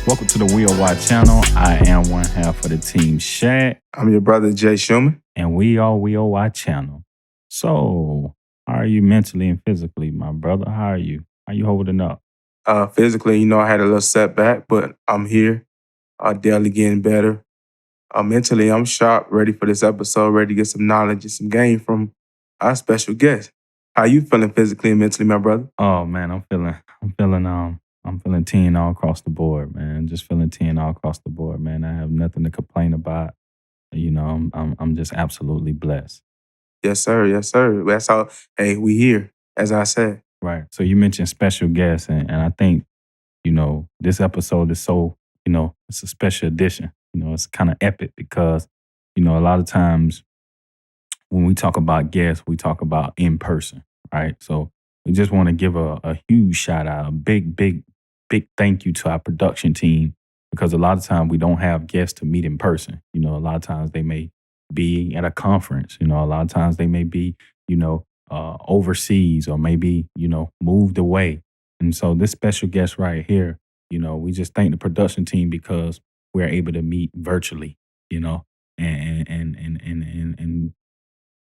Welcome to the WOY channel. I am one half of the team, Shaq, I'm your brother, Jay Schumann. and we are WOY channel. So, how are you mentally and physically, my brother? How are you? How you holding up? Physically, I had a little setback, but I'm here, daily getting better. Mentally, I'm sharp, ready for this episode, ready to get some knowledge and some gain from our special guest. How you feeling physically and mentally, my brother? Oh man, I'm feeling 10 all across the board, man. Just feeling 10 all across the board, man. I have nothing to complain about. I'm just absolutely blessed. Yes, sir. Yes, sir. That's how, hey, we here, as I said. Right. So you mentioned special guests, and I think, this episode is so, it's a special edition. It's kind of epic because, a lot of times when we talk about guests, we talk about in person, right? So we just want to give a huge shout out, a big, big, big thank you to our production team because a lot of times we don't have guests to meet in person. A lot of times they may be at a conference, a lot of times they may be, overseas or maybe, moved away. And so this special guest right here, we just thank the production team because we're able to meet virtually, and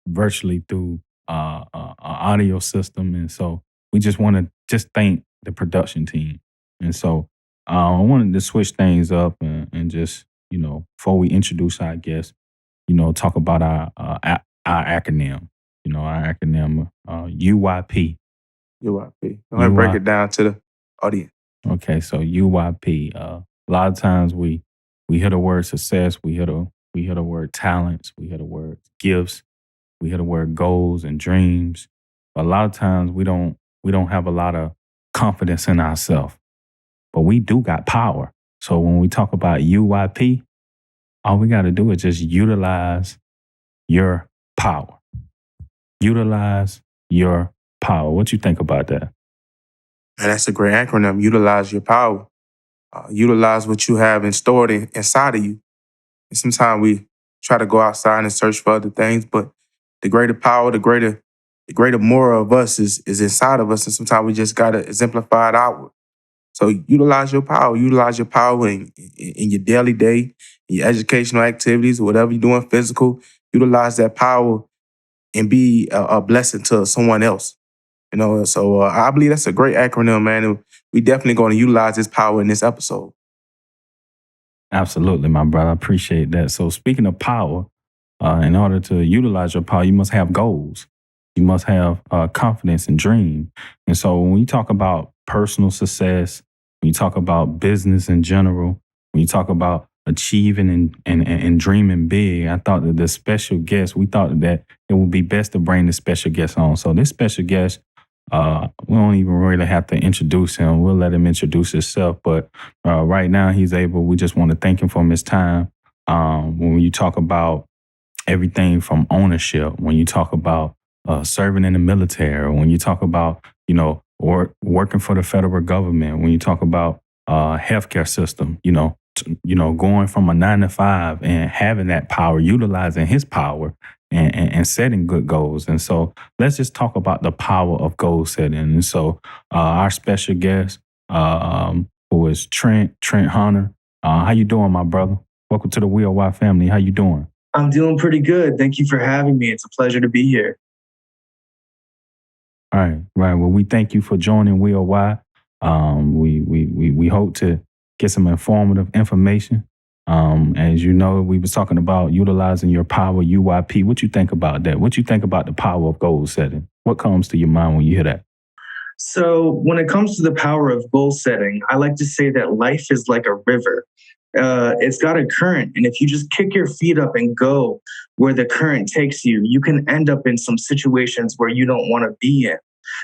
virtually through an audio system. And so we just want to just thank the production team. And so I wanted to switch things up and just, before we introduce our guests, talk about our acronym, our acronym UYP. UYP. Go ahead and break it down to the audience. Okay, so UYP. A lot of times we hear the word success, we hear the word talents, we hear the word gifts, we hear the word goals and dreams. But a lot of times we don't have a lot of confidence in ourselves. But we do got power. So when we talk about UYP, all we got to do is just utilize your power. Utilize your power. What you think about that? And that's a great acronym. Utilize your power. Utilize what you have stored inside of you. And sometimes we try to go outside and search for other things, but the greater power, the greater more of us is inside of us, and sometimes we just gotta exemplify it outward. So utilize your power. Utilize your power in your daily day, in your educational activities, whatever you're doing, physical. Utilize that power and be a blessing to someone else. So I believe that's a great acronym, man. And we definitely going to utilize this power in this episode. Absolutely, my brother. I appreciate that. So speaking of power, in order to utilize your power, you must have goals. You must have confidence and dream. And so when we talk about personal success, when you talk about business in general, when you talk about achieving and dreaming big, I thought that the special guest, we thought that it would be best to bring this special guest on. So this special guest, we don't even really have to introduce him. We'll let him introduce himself. But right now we just want to thank him for his time. When you talk about everything from ownership, when you talk about serving in the military, when you talk about, working for the federal government, when you talk about healthcare system, going from a 9 to 5 and having that power, utilizing his power and setting good goals. And so let's just talk about the power of goal setting. And so our special guest, who is Trent Hunter. How you doing, my brother? Welcome to the WOY family. How you doing? I'm doing pretty good. Thank you for having me. It's a pleasure to be here. All right. Well, we thank you for joining WOY. We hope to get some informative information. As you know, we was talking about utilizing your power, UYP. What you think about that? What you think about the power of goal setting? What comes to your mind when you hear that? So when it comes to the power of goal setting, I like to say that life is like a river. It's got a current, and if you just kick your feet up and go where the current takes you, you can end up in some situations where you don't want to be in.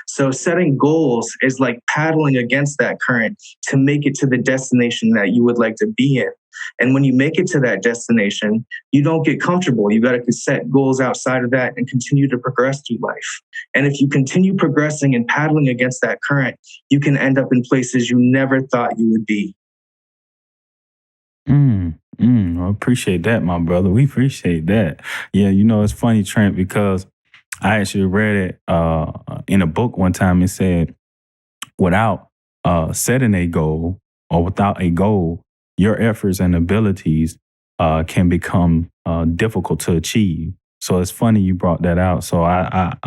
So setting goals is like paddling against that current to make it to the destination that you would like to be in. And when you make it to that destination, you don't get comfortable. You got to set goals outside of that and continue to progress through life. And if you continue progressing and paddling against that current, you can end up in places you never thought you would be. I appreciate that, my brother. We appreciate that. Yeah, it's funny, Trent, because I actually read it in a book one time. It said, without setting a goal or without a goal, your efforts and abilities can become difficult to achieve. So it's funny you brought that out. So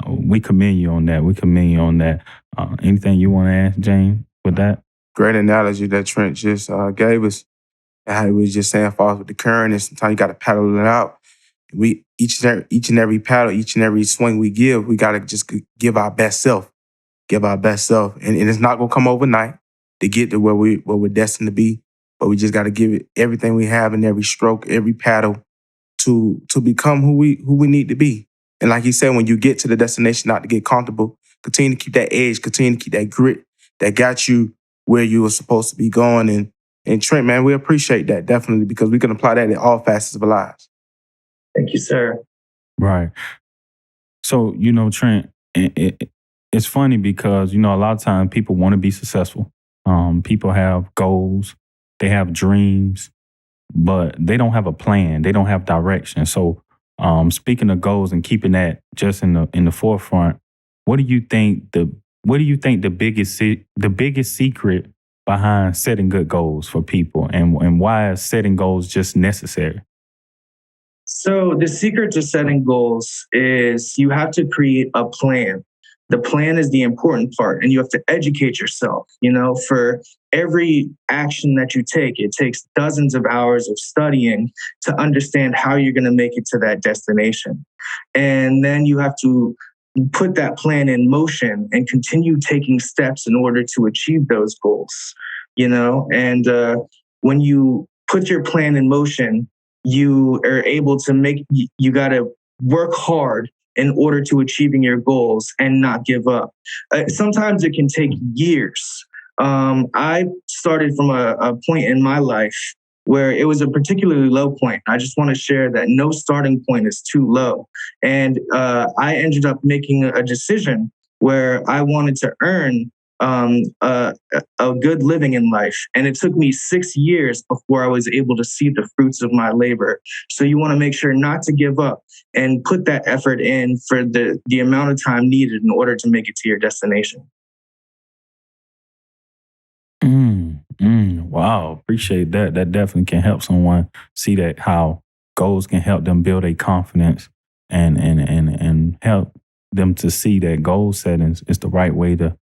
we commend you on that. We commend you on that. Anything you want to ask, James, with that? Great analogy that Trent just gave us. And how he was just saying, falls with the current, and sometimes you got to paddle it out. We each and every paddle, each and every swing we give, we got to just give our best self, and it's not gonna come overnight to get to where we're destined to be. But we just got to give it everything we have in every stroke, every paddle, to become who we need to be. And like he said, when you get to the destination, not to get comfortable, continue to keep that edge, continue to keep that grit that got you where you were supposed to be going. And Trent, man, we appreciate that definitely, because we can apply that in all facets of our lives. Thank you, sir. Right. So, Trent, it's funny because, a lot of times people want to be successful. People have goals, they have dreams, but they don't have a plan. They don't have direction. So, speaking of goals and keeping that just in the forefront, what do you think the biggest secret behind setting good goals for people, and why is setting goals just necessary? So the secret to setting goals is you have to create a plan. The plan is the important part, and you have to educate yourself. For every action that you take, it takes dozens of hours of studying to understand how you're going to make it to that destination. And then you have to put that plan in motion and continue taking steps in order to achieve those goals. And when you put your plan in motion, you are able to you got to work hard in order to achieving your goals and not give up. Sometimes it can take years. I started from a point in my life where it was a particularly low point. I just want to share that no starting point is too low. And I ended up making a decision where I wanted to earn a good living in life. And it took me 6 years before I was able to see the fruits of my labor. So you want to make sure not to give up and put that effort in for the amount of time needed in order to make it to your destination. Wow, appreciate that. That definitely can help someone see that how goals can help them build a confidence and help them to see that goal setting is the right way to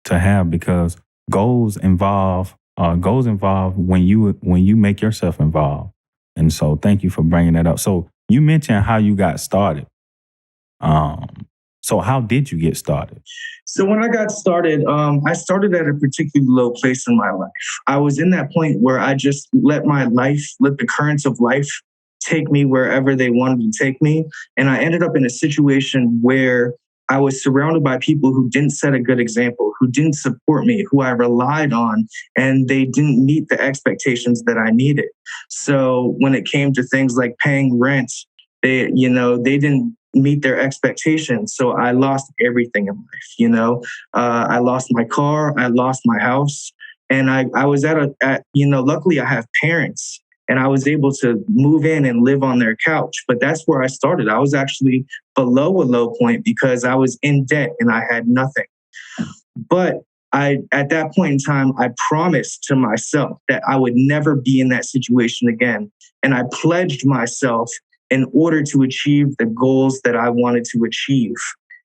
have, because goals involve when you make yourself involved. And so thank you for bringing that up. So you mentioned how you got started. So how did you get started? So when I got started, I started at a particularly low place in my life. I was in that point where I just let the currents of life take me wherever they wanted to take me. And I ended up in a situation where I was surrounded by people who didn't set a good example, who didn't support me, who I relied on, and they didn't meet the expectations that I needed. So when it came to things like paying rent, they didn't meet their expectations. So I lost everything in life. I lost my car, I lost my house, and I was luckily I have parents, and I was able to move in and live on their couch. But that's where I started. I was actually below a low point because I was in debt and I had nothing. But at that point in time, I promised to myself that I would never be in that situation again. And I pledged myself in order to achieve the goals that I wanted to achieve.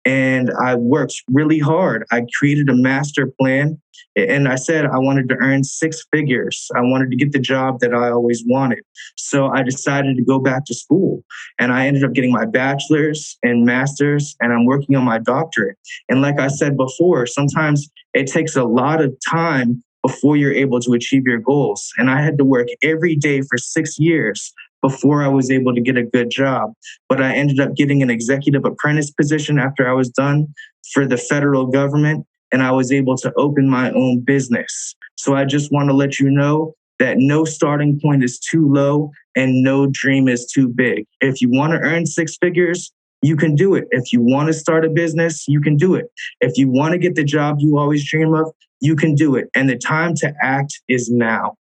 And I worked really hard. I created a master plan, and I said I wanted to earn 6 figures. I wanted to get the job that I always wanted. So I decided to go back to school, and I ended up getting my bachelor's and master's, and I'm working on my doctorate. And like I said before, sometimes it takes a lot of time before you're able to achieve your goals. And I had to work every day for 6 years before I was able to get a good job. But I ended up getting an executive apprentice position after I was done for the federal government, and I was able to open my own business. So I just want to let you know that no starting point is too low and no dream is too big. If you want to earn 6 figures, you can do it. If you want to start a business, you can do it. If you want to get the job you always dream of, you can do it. And the time to act is now.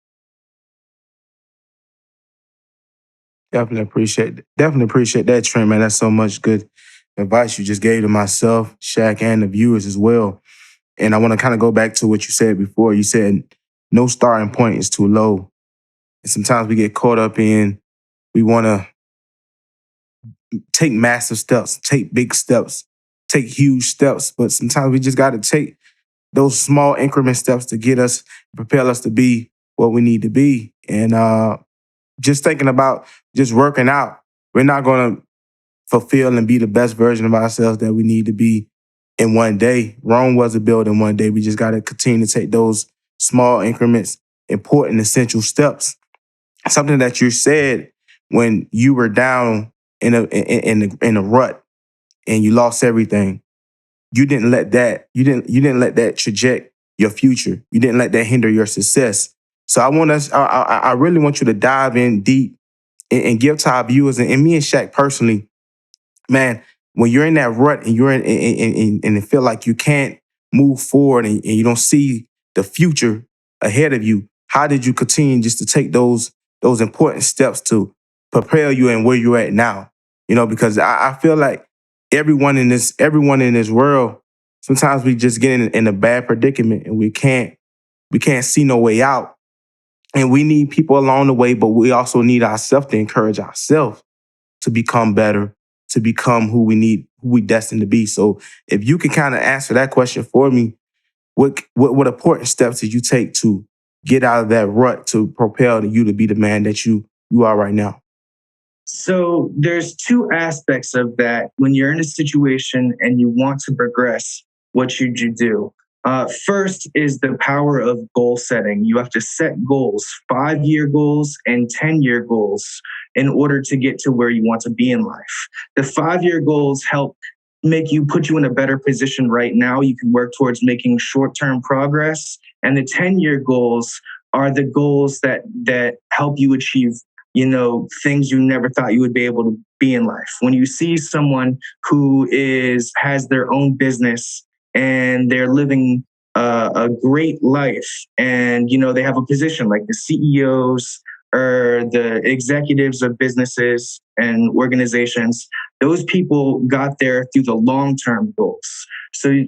Definitely appreciate that, Trent, man. That's so much good advice you just gave to myself, Shaq, and the viewers as well. And I want to kind of go back to what you said before. You said no starting point is too low. And sometimes we get caught up in, we want to take massive steps, take big steps, take huge steps. But sometimes we just got to take those small increment steps to get us, propel us to be what we need to be. And just thinking about just working out, we're not going to fulfill and be the best version of ourselves that we need to be in one day. Rome wasn't built in one day. We just got to continue to take those small increments, important, essential steps. Something that you said when you were down in a rut and you lost everything. You didn't let that traject your future. You didn't let that hinder your success. So I really want you to dive in deep and give to our viewers and me and Shaq personally, man, when you're in that rut and you're and it feel like you can't move forward and you don't see the future ahead of you, how did you continue just to take those important steps to propel you and where you're at now? Because I feel like everyone in this world, sometimes we just get in a bad predicament and we can't see no way out. And we need people along the way, but we also need ourselves to encourage ourselves to become better, to become who we destined to be. So if you can kind of answer that question for me, what important steps did you take to get out of that rut to propel you to be the man that you are right now? So there's two aspects of that. When you're in a situation and you want to progress, what should you do? First is the power of goal setting. You have to set goals, 5-year goals and 10-year goals, in order to get to where you want to be in life. The 5-year goals help put you in a better position right now. You can work towards making short-term progress. And the 10-year goals are the goals that help you achieve things you never thought you would be able to be in life. When you see someone who has their own business and they're living a great life, and they have a position like the CEOs or the executives of businesses and organizations, those people got there through the long-term goals. So you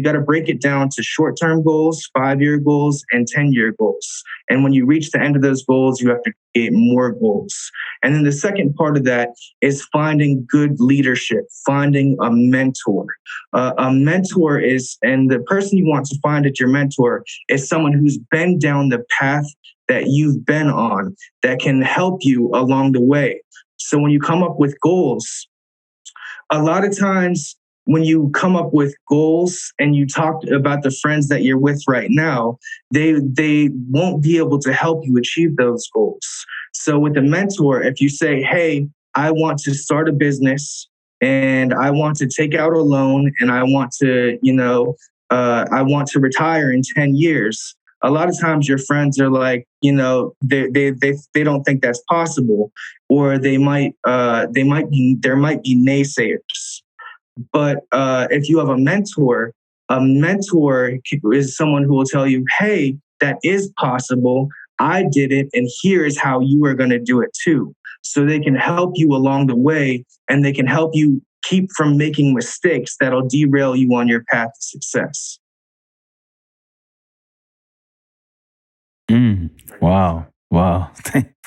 got to break it down to short-term goals, 5-year goals, and 10-year goals. And when you reach the end of those goals, you have to create more goals. And then the second part of that is finding good leadership, finding a mentor. A mentor and the person you want to find as your mentor is someone who's been down the path that you've been on, that can help you along the way. So when you come up with goals, a lot of times when you come up with goals and you talk about the friends that you're with right now, they won't be able to help you achieve those goals. So with a mentor, if you say, hey, I want to start a business and I want to take out a loan and I want to, I want to retire in 10 years. A lot of times your friends are like, they don't think that's possible, or there might be naysayers. But if you have a mentor is someone who will tell you, hey, that is possible. I did it, and here is how you are going to do it too. So they can help you along the way, and they can help you keep from making mistakes that'll derail you on your path to success. Wow. Wow.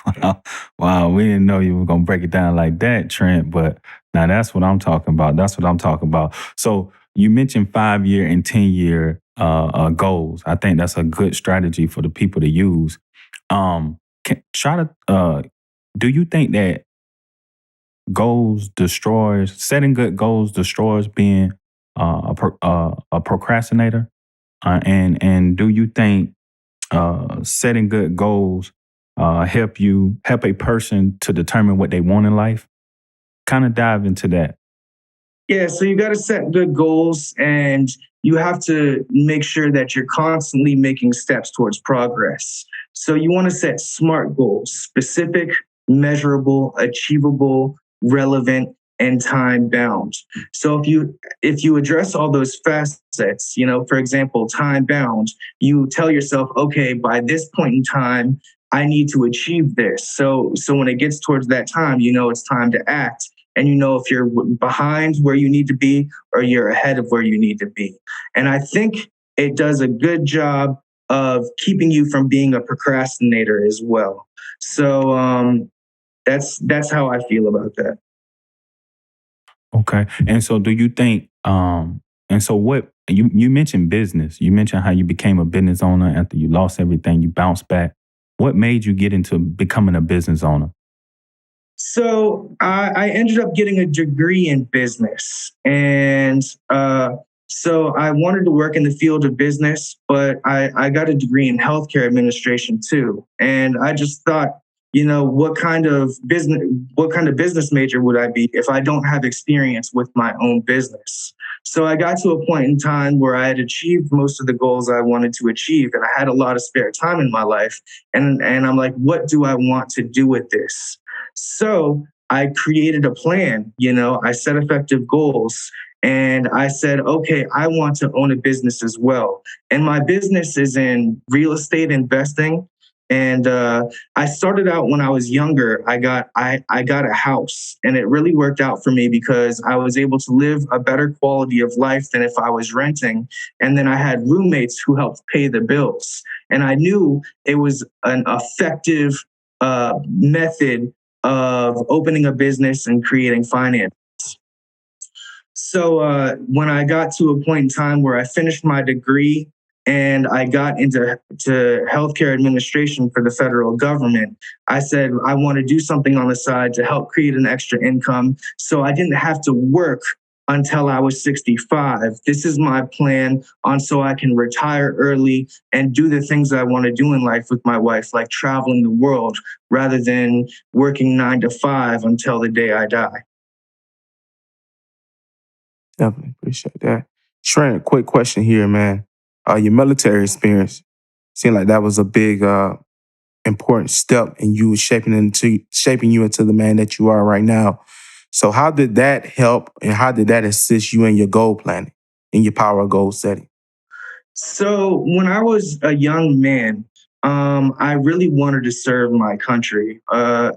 Wow. Wow. We didn't know you were going to break it down like that, Trent, but now that's what I'm talking about. That's what I'm talking about. So you mentioned 5-year and 10-year goals. I think that's a good strategy for the people to use. Do you think that setting good goals destroys being a procrastinator? And do you think setting good goals help a person to determine what they want in life? Kind of dive into that. Yeah, so you got to set good goals, and you have to make sure that you're constantly making steps towards progress. So you want to set SMART goals: specific, measurable, achievable, relevant, and time bound. So if you address all those facets, for example, time bound, you tell yourself, okay, by this point in time, I need to achieve this. So when it gets towards that time, it's time to act. And if you're behind where you need to be or you're ahead of where you need to be. And I think it does a good job of keeping you from being a procrastinator as well. So that's how I feel about that. Okay. And so do you think and so what you mentioned business. You mentioned how you became a business owner after you lost everything, you bounced back. What made you get into becoming a business owner? So I ended up getting a degree in business, and so I wanted to work in the field of business, but I got a degree in healthcare administration too. And I just thought, what kind of business major would I be if I don't have experience with my own business? So I got to a point in time where I had achieved most of the goals I wanted to achieve, and I had a lot of spare time in my life. And I'm like, what do I want to do with this? So I created a plan, I set effective goals, and I said, okay, I want to own a business as well. And my business is in real estate investing. And I started out when I was younger. I got a house, and it really worked out for me because I was able to live a better quality of life than if I was renting. And then I had roommates who helped pay the bills. And I knew it was an effective method of opening a business and creating finance. So when I got to a point in time where I finished my degree and I got into healthcare administration for the federal government, I said I want to do something on the side to help create an extra income so I didn't have to work until I was 65. This is my plan on so I can retire early and do the things I want to do in life with my wife, like traveling the world rather than working 9 to 5 until the day I die. Definitely appreciate that. Trent, quick question here, man. Your military experience seemed like that was a big, important step in you shaping you into the man that you are right now. So, how did that help, and how did that assist you in your goal planning, in your power of goal setting? So when I was a young man, I really wanted to serve my country. I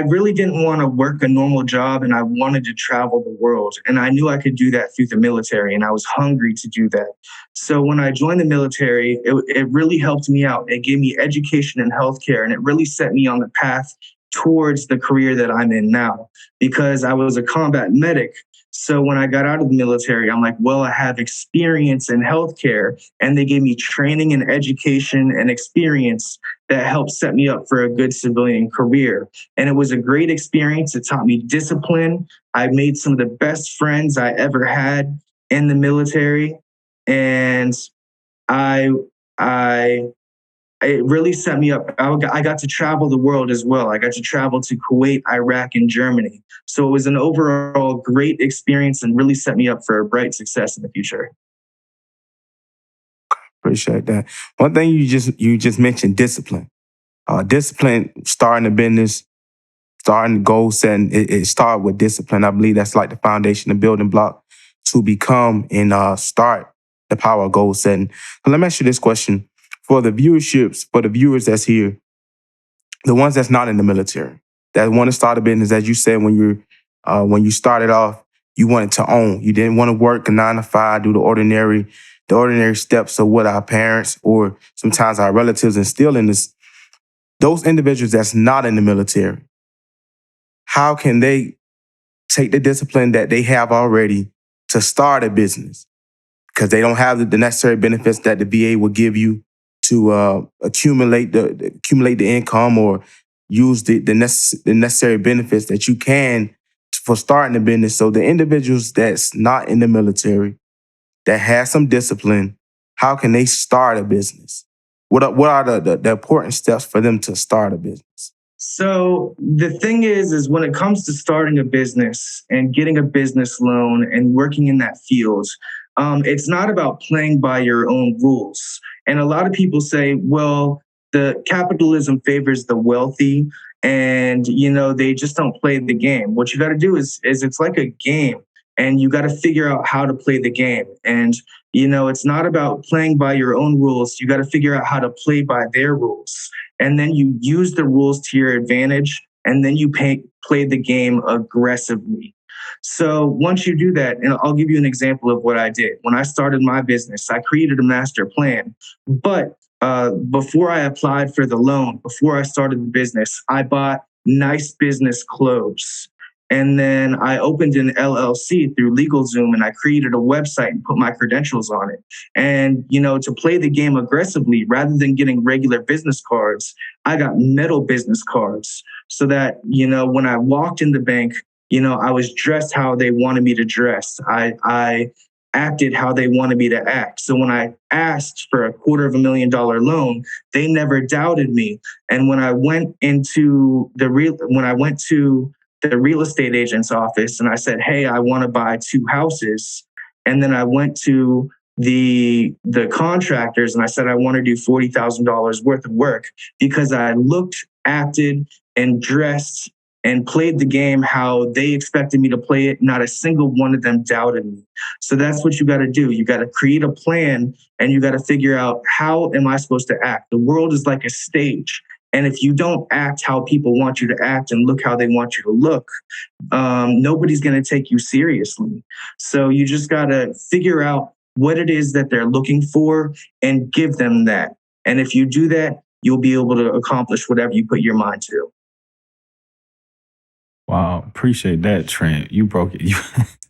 really didn't want to work a normal job, and I wanted to travel the world. And I knew I could do that through the military, and I was hungry to do that. So when I joined the military, it really helped me out. It gave me education in healthcare, and it really set me on the path towards the career that I'm in now because I was a combat medic. So when I got out of the military, I'm like, well, I have experience in healthcare, and they gave me training and education and experience that helped set me up for a good civilian career. And it was a great experience. It taught me discipline. I made some of the best friends I ever had in the military. And I, I, it really set me up. I got to travel the world as well. I got to travel to Kuwait, Iraq, and Germany. So it was an overall great experience and really set me up for a bright success in the future. Appreciate that. One thing you just mentioned, discipline. Discipline, starting a business, starting goal setting, it started with discipline. I believe that's like the foundation, the building block to become and start the power of goal setting. So let me ask you this question. For the viewers that's here, the ones that's not in the military, that want to start a business, as you said when you started off, you wanted to own. You didn't want to work a 9 to 5, do the ordinary steps of what our parents or sometimes our relatives instill in us. Those individuals that's not in the military, how can they take the discipline that they have already to start a business? Because they don't have the necessary benefits that the VA will give you to accumulate the income or use the necessary benefits that you can for starting a business. So the individuals that's not in the military that has some discipline, how can they start a business? What are the important steps for them to start a business? So the thing is when it comes to starting a business and getting a business loan and working in that field, it's not about playing by your own rules. And a lot of people say, well, the capitalism favors the wealthy, and they just don't play the game. What you got to do is it's like a game, and you got to figure out how to play the game. And it's not about playing by your own rules. You got to figure out how to play by their rules, and then you use the rules to your advantage, and then you play the game aggressively. So once you do that, and I'll give you an example of what I did. When I started my business, I created a master plan. But before I applied for the loan, before I started the business, I bought nice business clothes. And then I opened an LLC through LegalZoom and I created a website and put my credentials on it. And, to play the game aggressively, rather than getting regular business cards, I got metal business cards so that, when I walked in the bank, I was dressed how they wanted me to dress. I acted how they wanted me to act. So when I asked for a $250,000 loan, they never doubted me. And when I went to the real estate agent's office and I said, "Hey, I want to buy 2 houses," and then I went to the contractors and I said I want to do $40,000 worth of work because I looked, acted, and dressed and played the game how they expected me to play it. Not a single one of them doubted me. So that's what you got to do. You got to create a plan and you got to figure out, how am I supposed to act? The world is like a stage. And if you don't act how people want you to act and look how they want you to look, nobody's going to take you seriously. So you just got to figure out what it is that they're looking for and give them that. And if you do that, you'll be able to accomplish whatever you put your mind to. Wow, appreciate that, Trent. You broke it.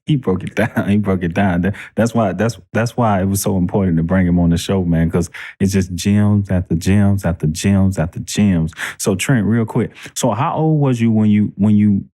He broke it down. He broke it down. That's why it was so important to bring him on the show, man. Because it's just gems after gems after gems after gems. So, Trent, real quick. So, how old was you when you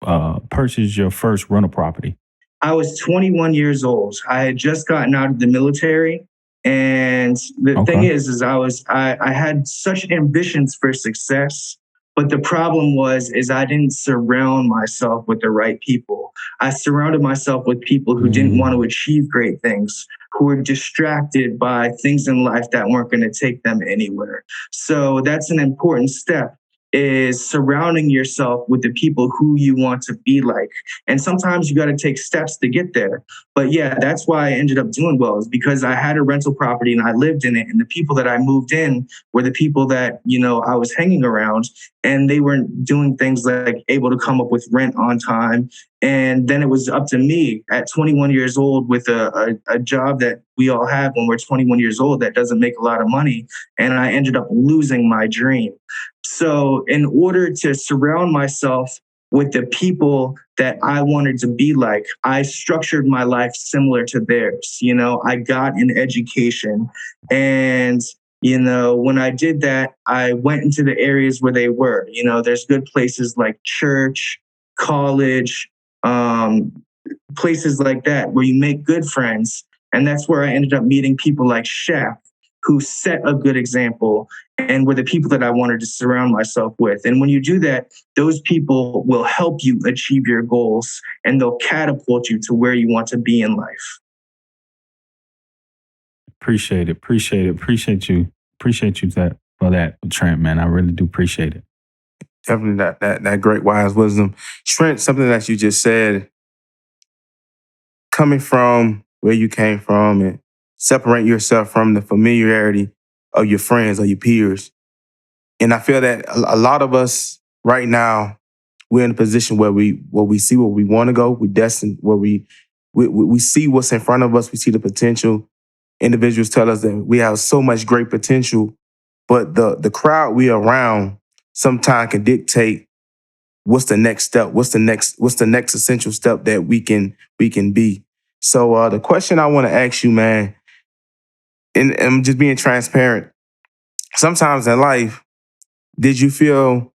purchased your first rental property? I was 21 years old. I had just gotten out of the military. And the thing Okay. is I had such ambitions for success, but the problem is I didn't surround myself with the right people. I surrounded myself with people who didn't want to Mm, achieve great things, who were distracted by things in life that weren't going to take them anywhere. So that's an important step, is surrounding yourself with the people who you want to be like. And sometimes you got to take steps to get there. But yeah, that's why I ended up doing well, is because I had a rental property and I lived in it. And the people that I moved in were the people that, I was hanging around, and they weren't doing things like able to come up with rent on time. And then it was up to me at 21 years old with a job that we all have when we're 21 years old that doesn't make a lot of money. And I ended up losing my dream. So, in order to surround myself with the people that I wanted to be like, I structured my life similar to theirs. I got an education. And, when I did that, I went into the areas where they were. There's good places like church, college, um, places like that where you make good friends. And that's where I ended up meeting people like Shaq, who set a good example and were the people that I wanted to surround myself with. And when you do that, those people will help you achieve your goals and they'll catapult you to where you want to be in life. appreciate it. Appreciate it. Appreciate you. Appreciate you for that, Trent, man. I really do appreciate it. Definitely that great wise wisdom. Trent, something that you just said, coming from where you came from and separate yourself from the familiarity of your friends or your peers. And I feel that a lot of us right now, we're in a position where we see where we want to go. We destined where we see what's in front of us. We see the potential. Individuals tell us that we have so much great potential, but the crowd we are around sometimes can dictate what's the next step, what's the next essential step that we can be. So the question I want to ask you, man, and I'm just being transparent. Sometimes in life, did you feel,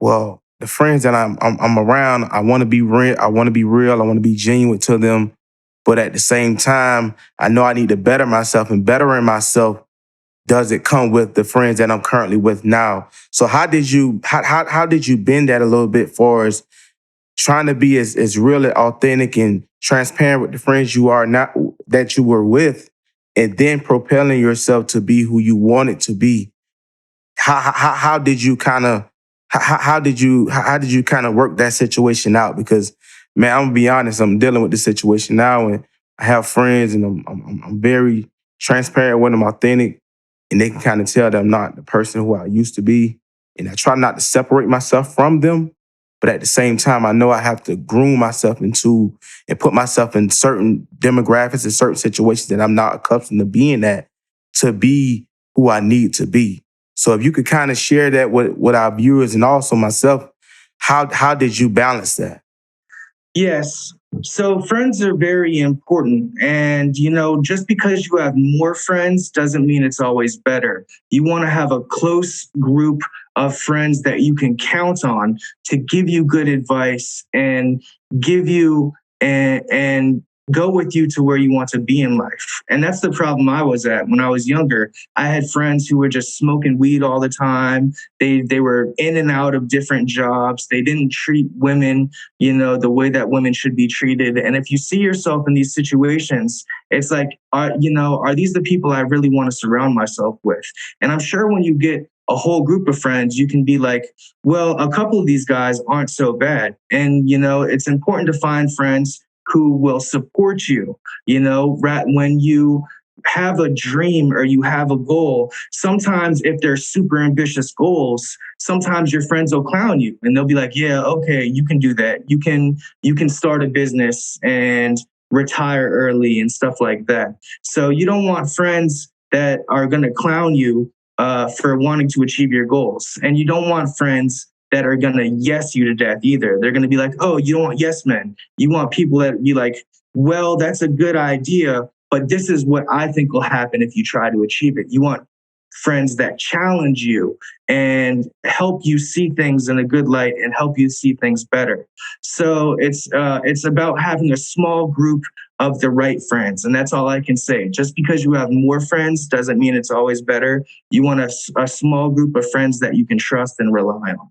well, the friends that I'm around, I want to be real, I want to be real, I want to be genuine to them, but at the same time, I know I need to better myself, and bettering myself does it come with the friends that I'm currently with now. So how did you bend that a little bit for us, trying to be as real and authentic and transparent with the friends you are not, that you were with, and then propelling yourself to be who you wanted to be? How did you kind of how did you kind of work that situation out? Because, man, I'm gonna be honest, I'm dealing with this situation now, and I have friends, and I'm very transparent with them, authentic, and they can kind of tell that I'm not the person who I used to be, and I try not to separate myself from them, But at the same time, I know I have to groom myself into and put myself in certain demographics and certain situations that I'm not accustomed to being at to be who I need to be. So if you could kind of share that with our viewers and also myself, how did you balance that? Yes. So friends are very important. And, just because you have more friends doesn't mean it's always better. You want to have a close group of friends that you can count on to give you good advice and give you and go with you to where you want to be in life. And that's the problem I was at when I was younger. I had friends who were just smoking weed all the time. They were in and out of different jobs. They didn't treat women the way that women should be treated. And if you see yourself in these situations, it's like, are these the people I really want to surround myself with? And I'm sure when you get a whole group of friends, you can be like, well, a couple of these guys aren't so bad. And, it's important to find friends who will support you, when you have a dream or you have a goal. Sometimes if they're super ambitious goals, sometimes your friends will clown you and they'll be like, yeah, okay, you can do that. You can start a business and retire early and stuff like that. So you don't want friends that are going to clown you for wanting to achieve your goals. And you don't want friends that are going to yes you to death either. They're going to be like, oh, you don't want yes men. You want people that be like, well, that's a good idea, but this is what I think will happen if you try to achieve it. You want friends that challenge you and help you see things in a good light and help you see things better. So it's about having a small group of the right friends, and that's all I can say. Just because you have more friends doesn't mean it's always better. You want a small group of friends that you can trust and rely on.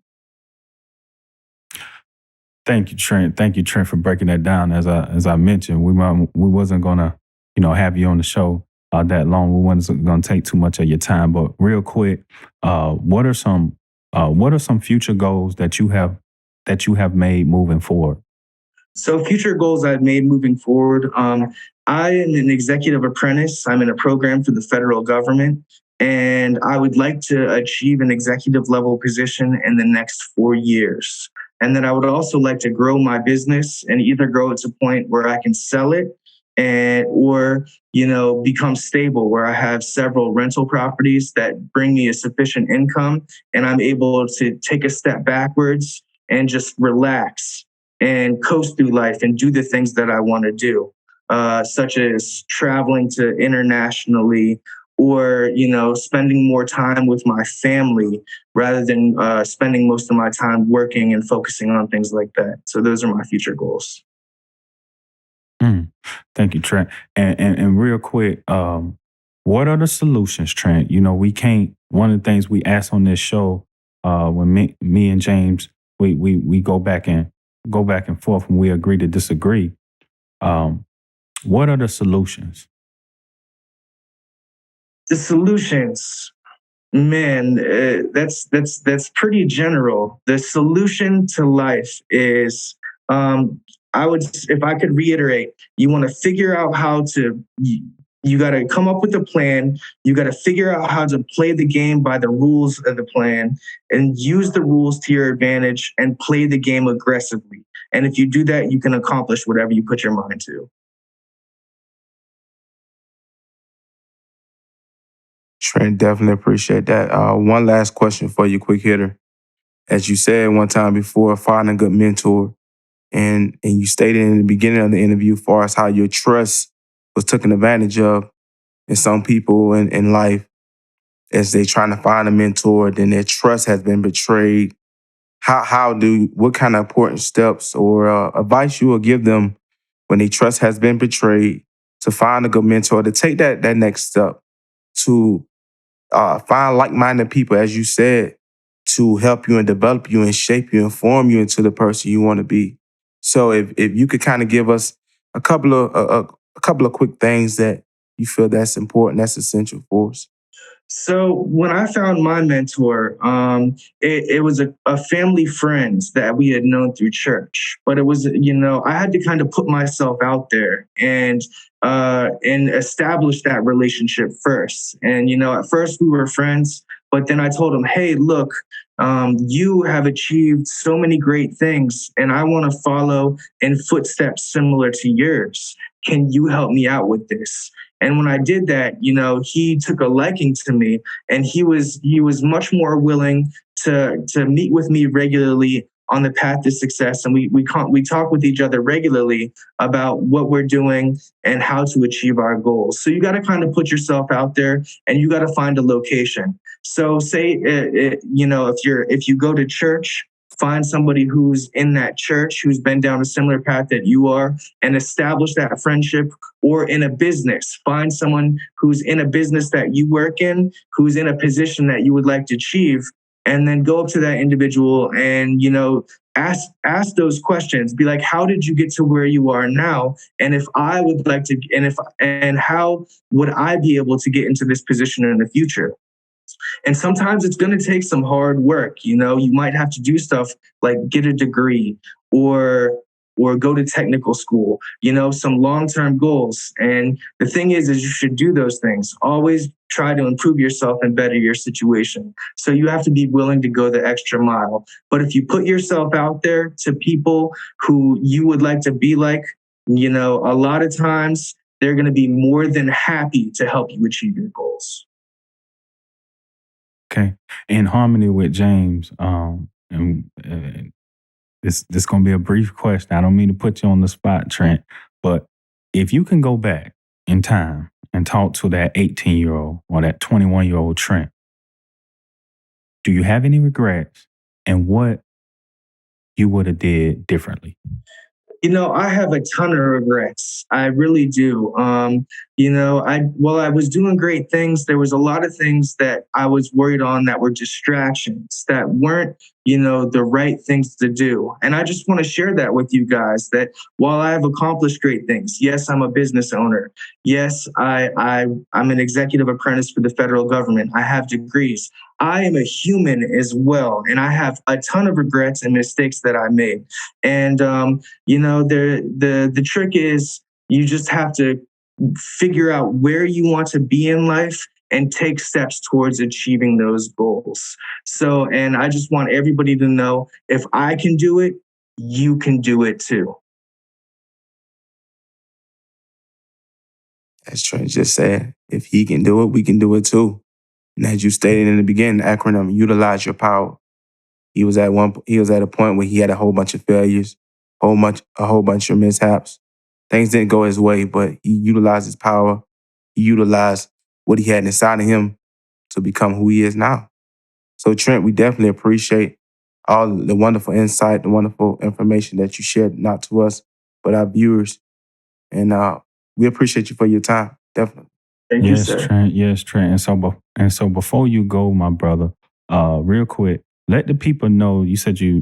Thank you, Trent. Thank you, Trent, for breaking that down. As I mentioned, we wasn't gonna, have you on the show that long. We wasn't gonna take too much of your time. But real quick, what are some future goals that you have made moving forward? So future goals I've made moving forward. I am an executive apprentice. I'm in a program for the federal government, and I would like to achieve an executive level position in the next 4 years. And then I would also like to grow my business and either grow it to a point where I can sell it or become stable where I have several rental properties that bring me a sufficient income and I'm able to take a step backwards and just relax and coast through life and do the things that I want to do, such as traveling to internationally or, spending more time with my family rather than spending most of my time working and focusing on things like that. So those are my future goals. Mm. Thank you, Trent. And real quick, what are the solutions, Trent? We can't. One of the things we ask on this show, when me and James, we go back and forth, and we agree to disagree. Um, what are the solutions? The solutions, man, that's pretty general. The solution to life is, if I could reiterate, you want to figure out how to. You got to come up with a plan. You got to figure out how to play the game by the rules of the plan and use the rules to your advantage and play the game aggressively. And if you do that, you can accomplish whatever you put your mind to. Trent, definitely appreciate that. One last question for you, quick hitter. As you said one time before, finding a good mentor, and you stated in the beginning of the interview, far as how your trust was taken advantage of, and some people in life, as they trying to find a mentor, then their trust has been betrayed. What kind of important steps or advice you will give them when their trust has been betrayed to find a good mentor to take that next step to find like-minded people, as you said, to help you and develop you and shape you and form you into the person you want to be. So if you could kind of give us a couple of quick things that you feel that's important, that's essential for us. So when I found my mentor, it was a family friend that we had known through church. But it was, I had to kind of put myself out there and establish that relationship first. And at first we were friends, But then I told him, hey, look, you have achieved so many great things, and I want to follow in footsteps similar to yours. Can you help me out with this? And when I did that, he took a liking to me, and he was much more willing to meet with me regularly on the path to success. And we talk with each other regularly about what we're doing and how to achieve our goals. So you got to kind of put yourself out there, and you got to find a location. So say if you go to church, find somebody who's in that church who's been down a similar path that you are, and establish that friendship. Or in a business, find someone who's in a business that you work in, who's in a position that you would like to achieve, and then go up to that individual and ask those questions. Be like, how did you get to where you are now? And if I would like to, and how would I be able to get into this position in the future? And sometimes it's going to take some hard work. You might have to do stuff like get a degree or go to technical school, some long-term goals. And the thing is you should do those things. Always try to improve yourself and better your situation. So you have to be willing to go the extra mile. But if you put yourself out there to people who you would like to be like, a lot of times they're going to be more than happy to help you achieve your goals. Okay. In harmony with James, and this going to be a brief question. I don't mean to put you on the spot, Trent, but if you can go back in time and talk to that 18-year-old or that 21-year-old Trent, do you have any regrets, and what you would have did differently? I have a ton of regrets. I really do. While I was doing great things, there was a lot of things that I was worried on that were distractions, that weren't, the right things to do. And I just want to share that with you guys, that while I have accomplished great things, yes, I'm a business owner. Yes, I'm an executive apprentice for the federal government. I have degrees. I am a human as well, and I have a ton of regrets and mistakes that I made. And the trick is you just have to figure out where you want to be in life and take steps towards achieving those goals. So, and I just want everybody to know, if I can do it, you can do it too. As Trent just said, if he can do it, we can do it too. And as you stated in the beginning, the acronym, utilize your power. He was at a point where he had a whole bunch of failures, a whole bunch of mishaps. Things didn't go his way, but he utilized his power. He utilized what he had inside of him to become who he is now. So Trent, we definitely appreciate all the wonderful insight, the wonderful information that you shared, not to us, but our viewers. And we appreciate you for your time, definitely. Thank you, sir. Trent. Yes, Trent. And so before you go, my brother, real quick, let the people know. You said you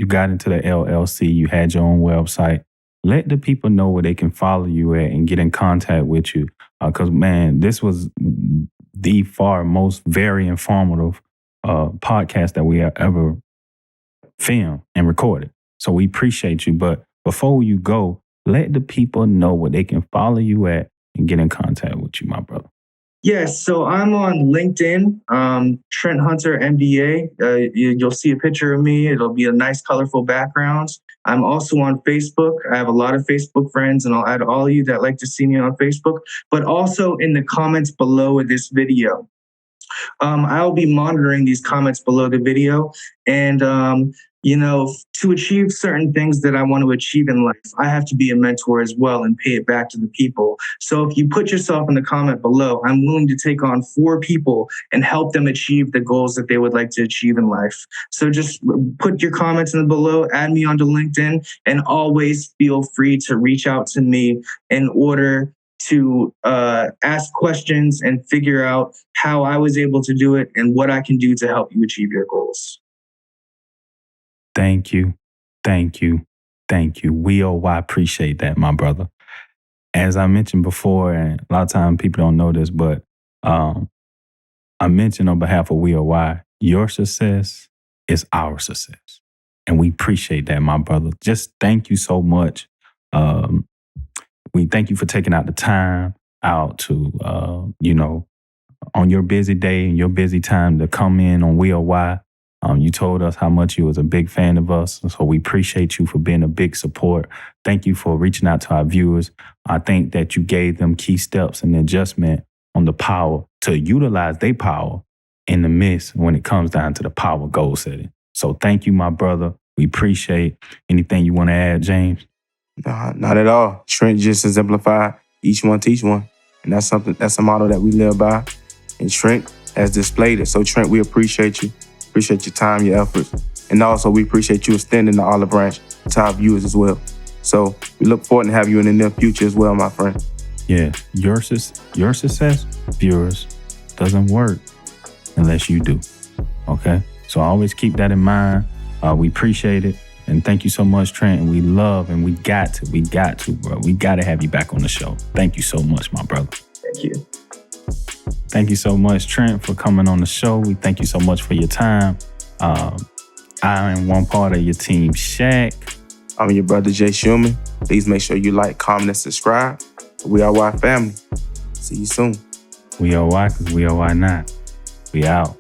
got into the LLC. You had your own website. Let the people know where they can follow you at and get in contact with you. Because man, this was the far most very informative podcast that we have ever filmed and recorded. So we appreciate you. But before you go, let the people know where they can follow you at and get in contact with you, my brother. Yes, so I'm on LinkedIn, Trent Hunter, MBA. You'll see a picture of me. It'll be a nice, colorful background. I'm also on Facebook. I have a lot of Facebook friends, and I'll add all of you that like to see me on Facebook, but also in the comments below this video. I'll be monitoring these comments below the video, and to achieve certain things that I want to achieve in life, I have to be a mentor as well and pay it back to the people. So if you put yourself in the comment below, I'm willing to take on 4 people and help them achieve the goals that they would like to achieve in life. So just put your comments in the below, add me onto LinkedIn, and always feel free to reach out to me in order to ask questions and figure out how I was able to do it and what I can do to help you achieve your goals. Thank you. Thank you. Thank you. I appreciate that, my brother. As I mentioned before, and a lot of times people don't know this, but I mentioned on behalf of WeOY, your success is our success. And we appreciate that, my brother. Just thank you so much. We thank you for taking out the time out to, on your busy day and your busy time to come in on We Are Why. You told us how much you was a big fan of us, so we appreciate you for being a big support. Thank you for reaching out to our viewers. I think that you gave them key steps and adjustment on the power to utilize their power in the midst when it comes down to the power goal setting. So thank you, my brother. We appreciate anything you want to add, James. Nah, not at all. Trent just exemplified each one teach one. And that's a model that we live by. And Trent has displayed it. So Trent, we appreciate you. Appreciate your time, your efforts. And also we appreciate you extending the olive branch to our viewers as well. So we look forward to have you in the near future as well, my friend. Yeah, your success, viewers, doesn't work unless you do. Okay? So always keep that in mind. We appreciate it. And thank you so much, Trent. And we love and we got to, bro. We got to have you back on the show. Thank you so much, my brother. Thank you. Thank you so much, Trent, for coming on the show. We thank you so much for your time. I am one part of your team, Shaq. I'm your brother, Jay Shuman. Please make sure you like, comment, and subscribe. We Are Why family. See you soon. We are why, because we are why not. We out.